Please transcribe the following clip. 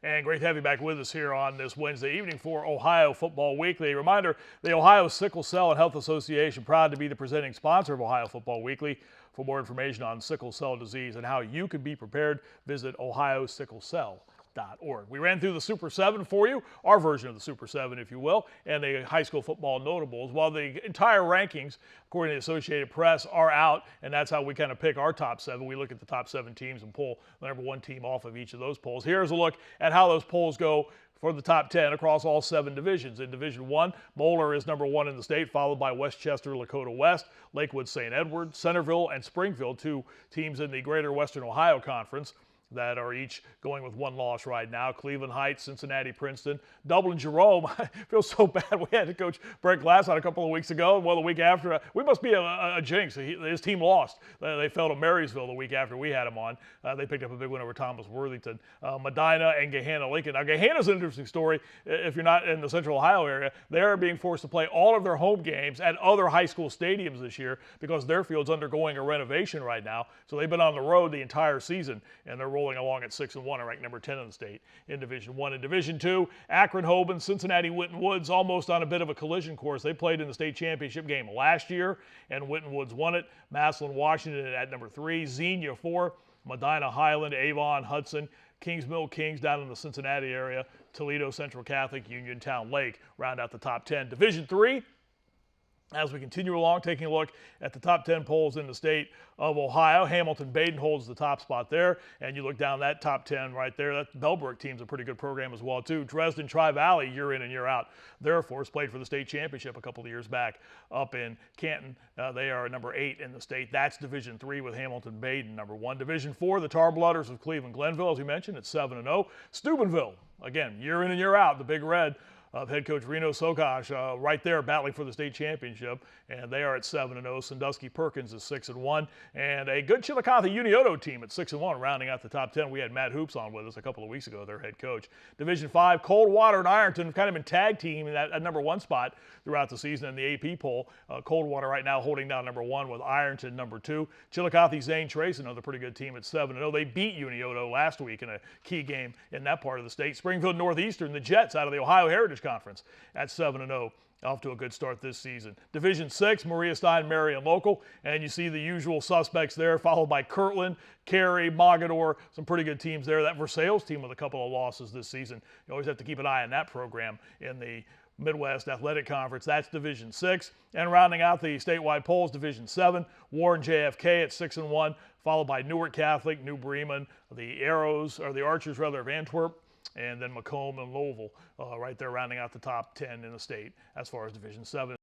And great to have you back with us here on this Wednesday evening for Ohio Football Weekly. A reminder, the Ohio Sickle Cell and Health Association, proud to be the presenting sponsor of Ohio Football Weekly. For more information on sickle cell disease and how you can be prepared, visit ohiosicklecell.org. We ran through the Super 7 for you, our version of the Super 7, if you will, and the high school football notables. While the entire rankings, according to the Associated Press, are out, and that's how we kind of pick our top 7. We look at the top 7 teams and pull the number 1 team off of each of those polls. Here's a look at how those polls go for the top 10 across all 7 divisions. In Division 1, Moeller is number 1 in the state, followed by Westchester, Lakota West, Lakewood, St. Edward, Centerville, and Springfield, 2 teams in the Greater Western Ohio Conference that are each going with 1 loss right now. Cleveland Heights, Cincinnati, Princeton, Dublin, Jerome. I feel so bad. We had to coach Brett Glass on a couple of weeks ago. Well, the week after, we must be a jinx. His team lost. They fell to Marysville the week after we had him on. They picked up a big win over Thomas Worthington. Medina and Gahanna Lincoln. Now, Gahanna's an interesting story. If you're not in the Central Ohio area, they're being forced to play all of their home games at other high school stadiums this year because their field's undergoing a renovation right now. So they've been on the road the entire season, and they're rolling along at 6-1 and ranked number 10 in the state in Division 1. In Division 2, Akron, Hoban, Cincinnati, Winton Woods almost on a bit of a collision course. They played in the state championship game last year, and Winton Woods won it. Massillon, Washington at number 3, Xenia 4, Medina, Highland, Avon, Hudson, Kings Mill, Kings down in the Cincinnati area, Toledo, Central Catholic, Uniontown, Lake round out the top 10. Division 3, as we continue along, taking a look at the top 10 polls in the state of Ohio, Hamilton-Baden holds the top spot there. And you look down that top 10 right there, that Bellbrook team's a pretty good program as well, too. Dresden Tri-Valley, year in and year out. Their force played for the state championship a couple of years back up in Canton. They are number 8 in the state. That's Division 3 with Hamilton-Baden, number 1. Division 4, the Tarblooders of Cleveland-Glenville, as we mentioned, it's 7-0. Steubenville, again, year in and year out, the Big Red of head coach Reno Sokosh right there battling for the state championship, and they are at 7-0. Sandusky Perkins is 6-1, and a good Chillicothe Unioto team at 6-1, rounding out the top 10. We had Matt Hoops on with us a couple of weeks ago, their head coach. Division 5, Coldwater and Ironton have kind of been tag team in that number 1 spot throughout the season in the AP poll. Coldwater right now holding down number 1 with Ironton number 2. Chillicothe Zane Trace, another pretty good team at 7-0. They beat Unioto last week in a key game in that part of the state. Springfield Northeastern, the Jets out of the Ohio Heritage Conference at 7-0. Off to a good start this season. Division 6, Maria Stein, Marion Local, and you see the usual suspects there, followed by Kirtland, Cary, Mogador, some pretty good teams there. That Versailles team with a couple of losses this season. You always have to keep an eye on that program in the Midwest Athletic Conference. That's Division 6. And rounding out the statewide polls, Division 7, Warren JFK at 6-1, followed by Newark Catholic, New Bremen, the Archers of Antwerp, and then Macomb and Louisville right there rounding out the top 10 in the state as far as Division 7.